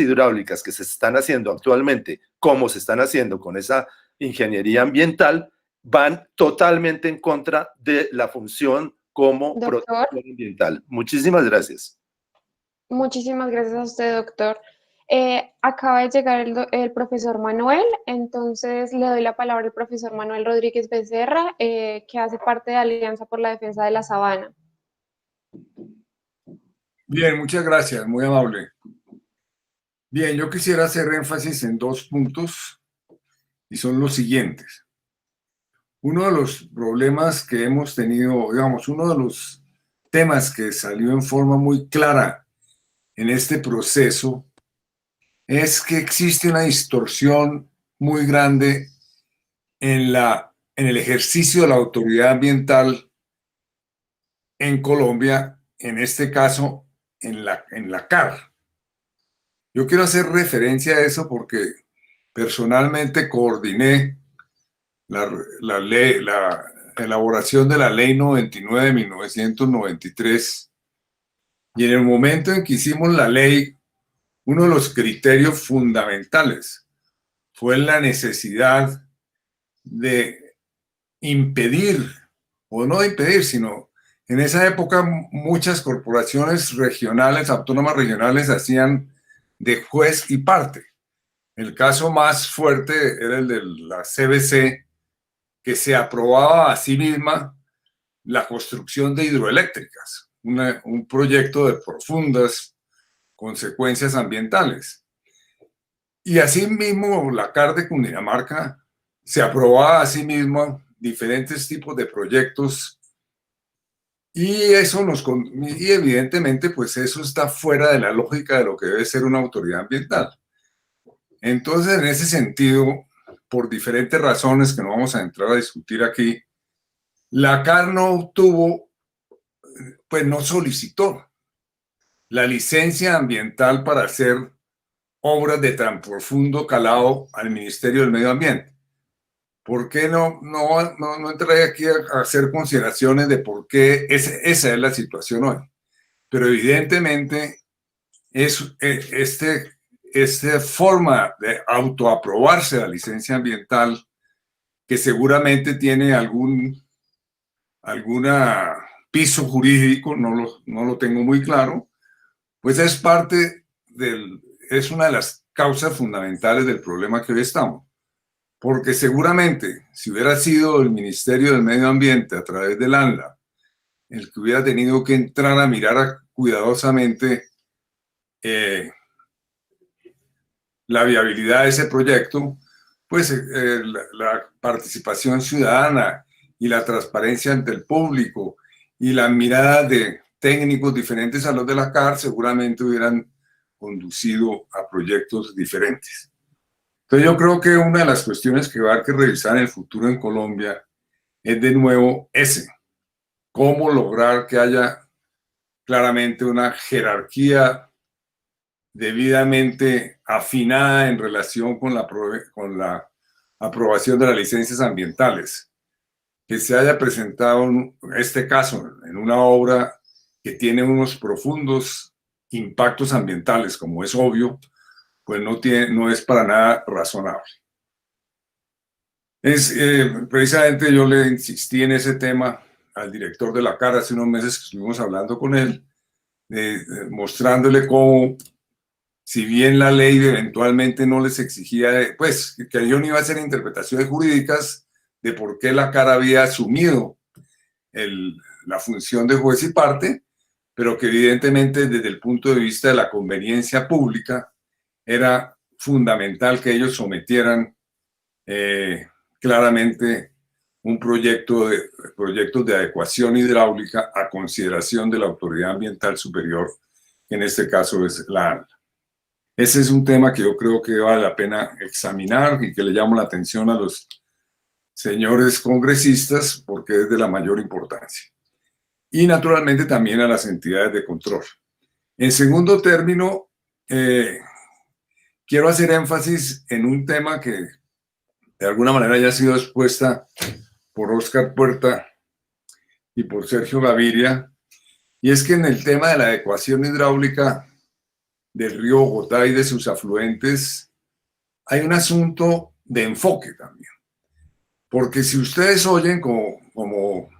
hidráulicas que se están haciendo actualmente, como se están haciendo con esa ingeniería ambiental, van totalmente en contra de la función como Doctor, protección ambiental. Muchísimas gracias. muchísimas gracias a usted, doctor. Acaba de llegar el profesor Manuel, entonces le doy la palabra al profesor Manuel Rodríguez Becerra, que hace parte de Alianza por la Defensa de la Sabana. Bien, muchas gracias, muy amable. Bien, yo quisiera hacer énfasis en dos puntos y son los siguientes. Uno de los problemas que hemos tenido, digamos, uno de los temas que salió en forma muy clara en este proceso es que existe una distorsión muy grande en el ejercicio de la autoridad ambiental en Colombia, en este caso en la CAR. Yo quiero hacer referencia a eso porque personalmente coordiné la elaboración de la Ley 99 de 1993 y en el momento en que hicimos la ley, uno de los criterios fundamentales fue la necesidad de impedir, o no de impedir, sino en esa época muchas corporaciones regionales, autónomas regionales, hacían de juez y parte. El caso más fuerte era el de la CBC, que se aprobaba a sí misma la construcción de hidroeléctricas, un proyecto de profundas consecuencias ambientales. Y asimismo, la CAR de Cundinamarca se aprobaba a sí misma diferentes tipos de proyectos y eso y evidentemente pues eso está fuera de la lógica de lo que debe ser una autoridad ambiental. Entonces, en ese sentido, por diferentes razones que no vamos a entrar a discutir aquí, la CAR no obtuvo, pues no solicitó la licencia ambiental para hacer obras de tan profundo calado al Ministerio del Medio Ambiente. ¿Por qué no entraré aquí a hacer consideraciones de por qué esa es la situación hoy? Pero evidentemente esta forma de autoaprobarse la licencia ambiental, que seguramente tiene algún piso jurídico, no lo tengo muy claro, pues es una de las causas fundamentales del problema que hoy estamos. Porque seguramente, si hubiera sido el Ministerio del Medio Ambiente a través del ANLA el que hubiera tenido que entrar a mirar cuidadosamente la viabilidad de ese proyecto, pues la participación ciudadana y la transparencia ante el público y la mirada de técnicos diferentes a los de la CAR seguramente hubieran conducido a proyectos diferentes. Entonces yo creo que una de las cuestiones que va a haber que revisar en el futuro en Colombia es de nuevo cómo lograr que haya claramente una jerarquía debidamente afinada en relación con la aprobación de las licencias ambientales, que se haya presentado este caso en una obra que tiene unos profundos impactos ambientales, como es obvio, pues no es para nada razonable. Precisamente yo le insistí en ese tema al director de la CAR hace unos meses que estuvimos hablando con él, mostrándole cómo, si bien la ley eventualmente no les exigía, pues que yo no iba a hacer interpretaciones jurídicas de por qué la CAR había asumido la función de juez y parte, pero que evidentemente desde el punto de vista de la conveniencia pública era fundamental que ellos sometieran claramente un proyectos de adecuación hidráulica a consideración de la autoridad ambiental superior, que en este caso es la ANLA. Ese es un tema que yo creo que vale la pena examinar y que le llamo la atención a los señores congresistas porque es de la mayor importancia. Y naturalmente también a las entidades de control. En segundo término, quiero hacer énfasis en un tema que de alguna manera ya ha sido expuesta por Oscar Puerta y por Sergio Gaviria, y es que en el tema de la adecuación hidráulica del río Bogotá y de sus afluentes, hay un asunto de enfoque también. Porque si ustedes oyen como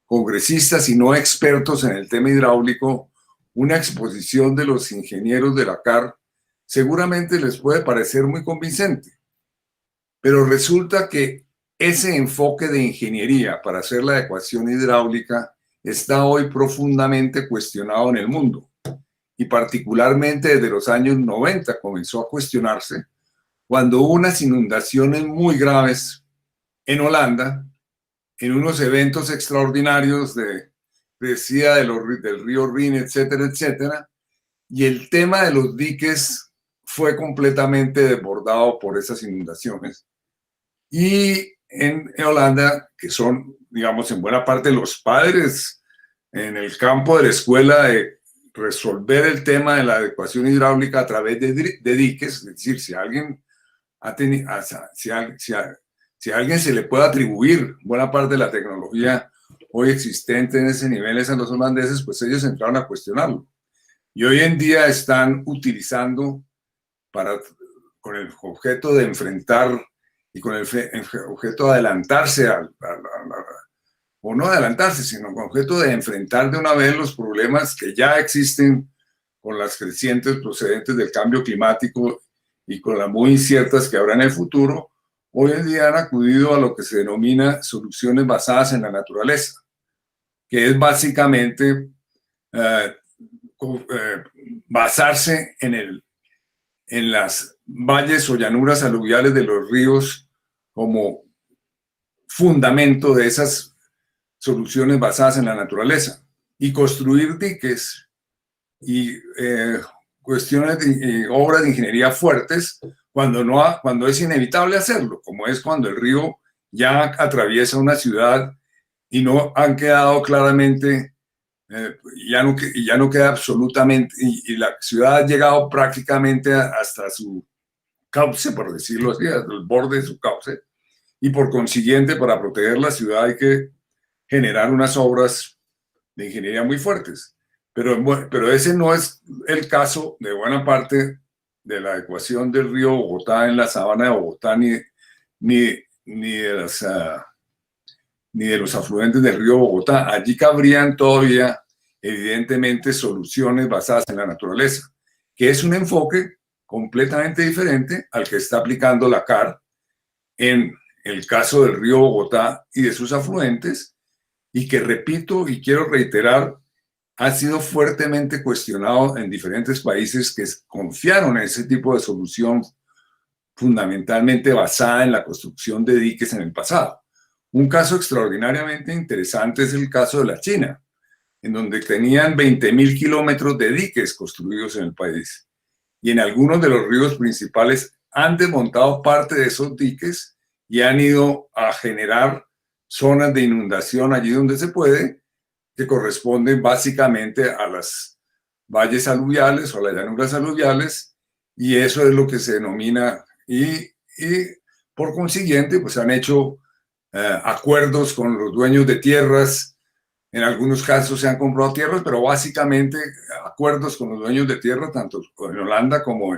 congresistas y no expertos en el tema hidráulico una exposición de los ingenieros de la CAR, seguramente les puede parecer muy convincente. Pero resulta que ese enfoque de ingeniería para hacer la ecuación hidráulica está hoy profundamente cuestionado en el mundo. Y particularmente desde los años 90 comenzó a cuestionarse cuando hubo unas inundaciones muy graves en Holanda, en unos eventos extraordinarios de crecida del río Rin, etcétera, etcétera, y el tema de los diques fue completamente desbordado por esas inundaciones. Y en Holanda, que son, digamos, en buena parte los padres en el campo de la escuela de resolver el tema de la adecuación hidráulica a través de diques, es decir, si alguien ha tenido, si a alguien se le puede atribuir buena parte de la tecnología hoy existente en ese nivel a los holandeses, pues ellos entraron a cuestionarlo. Y hoy en día están utilizando con el objeto de enfrentar y con el objeto de adelantarse, o no adelantarse, sino con objeto de enfrentar de una vez los problemas que ya existen con las crecientes procedentes del cambio climático y con las muy inciertas que habrá en el futuro. Hoy en día han acudido a lo que se denomina soluciones basadas en la naturaleza, que es básicamente basarse en las valles o llanuras aluviales de los ríos como fundamento de esas soluciones basadas en la naturaleza y construir diques y cuestiones de obras de ingeniería fuertes cuando es inevitable hacerlo, como es cuando el río ya atraviesa una ciudad y no han quedado claramente, ya no queda absolutamente, y la ciudad ha llegado prácticamente hasta su cauce, por decirlo así, hasta el borde de su cauce, y por consiguiente, para proteger la ciudad hay que generar unas obras de ingeniería muy fuertes. Pero ese no es el caso de buena parte de la ecuación del río Bogotá en la sabana de Bogotá, ni de los afluentes del río Bogotá. Allí cabrían todavía, evidentemente, soluciones basadas en la naturaleza, que es un enfoque completamente diferente al que está aplicando la CAR en el caso del río Bogotá y de sus afluentes, y que, repito y quiero reiterar, ha sido fuertemente cuestionado en diferentes países que confiaron en ese tipo de solución fundamentalmente basada en la construcción de diques en el pasado. Un caso extraordinariamente interesante es el caso de la China, en donde tenían 20.000 kilómetros de diques construidos en el país. Y en algunos de los ríos principales han desmontado parte de esos diques y han ido a generar zonas de inundación allí donde se puede, que corresponden básicamente a las valles aluviales o a las llanuras aluviales, y eso es lo que se denomina, y por consiguiente, pues han hecho acuerdos con los dueños de tierras. En algunos casos se han comprado tierras, pero básicamente acuerdos con los dueños de tierra, tanto en Holanda como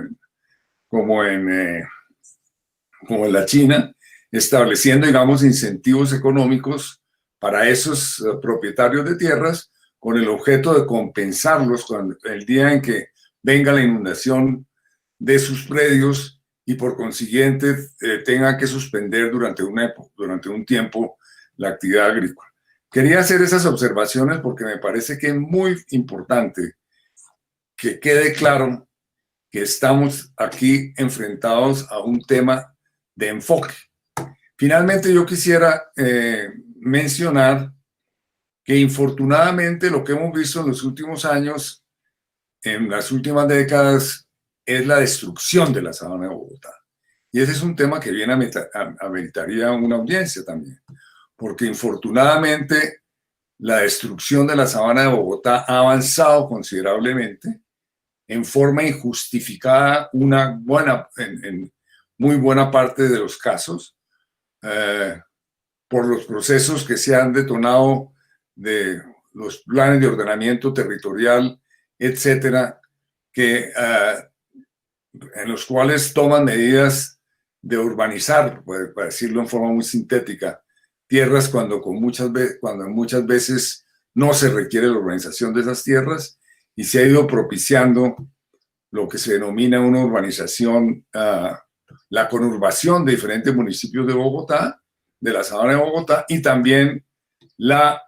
en la China, estableciendo, digamos, incentivos económicos para esos propietarios de tierras con el objeto de compensarlos el día en que venga la inundación de sus predios y por consiguiente tengan que suspender durante un tiempo la actividad agrícola. Quería hacer esas observaciones porque me parece que es muy importante que quede claro que estamos aquí enfrentados a un tema de enfoque. Finalmente, yo quisiera mencionar que infortunadamente lo que hemos visto en los últimos años, en las últimas décadas, es la destrucción de la sabana de Bogotá. Y ese es un tema que viene ameritaría una audiencia también, porque infortunadamente la destrucción de la sabana de Bogotá ha avanzado considerablemente en forma injustificada en muy buena parte de los casos, por los procesos que se han detonado de los planes de ordenamiento territorial, etcétera, en los cuales toman medidas de urbanizar, para decirlo en forma muy sintética, tierras cuando muchas veces no se requiere la urbanización de esas tierras, y se ha ido propiciando lo que se denomina una urbanización, la conurbación de diferentes municipios de Bogotá, de la Sabana de Bogotá, y también la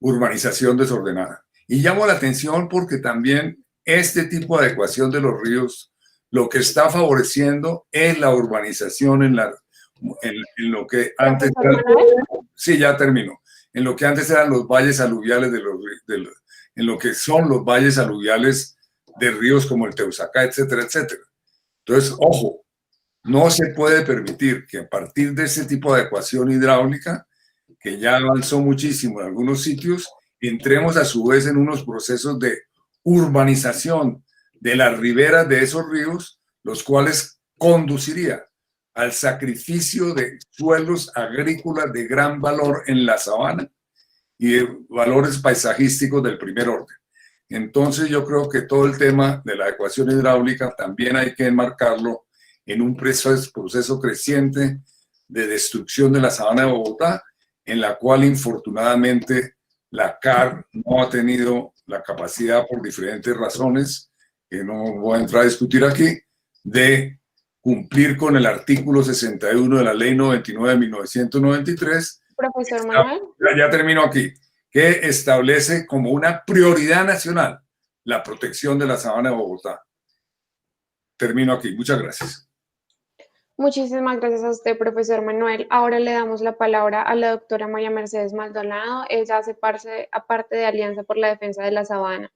urbanización desordenada. Y llamo la atención porque también este tipo de adecuación de los ríos lo que está favoreciendo es la urbanización en lo que antes eran, sí, ya termino, en lo que antes eran los valles aluviales en lo que son los valles aluviales de ríos como el Teusacá, etcétera, etcétera. Entonces, ojo, no se puede permitir que a partir de ese tipo de adecuación hidráulica, que ya avanzó muchísimo en algunos sitios, entremos a su vez en unos procesos de urbanización de las riberas de esos ríos, los cuales conduciría al sacrificio de suelos agrícolas de gran valor en la sabana y de valores paisajísticos del primer orden. Entonces yo creo que todo el tema de la adecuación hidráulica también hay que enmarcarlo en un proceso creciente de destrucción de la sabana de Bogotá, en la cual infortunadamente la CAR no ha tenido la capacidad, por diferentes razones, que no voy a entrar a discutir aquí, de cumplir con el artículo 61 de la Ley 99 de 1993. Profesor Manuel. Ya termino aquí, que establece como una prioridad nacional la protección de la sabana de Bogotá. Termino aquí. Muchas gracias. Muchísimas gracias a usted, profesor Manuel. Ahora le damos la palabra a la doctora María Mercedes Maldonado. Ella hace parte de Alianza por la Defensa de la Sabana.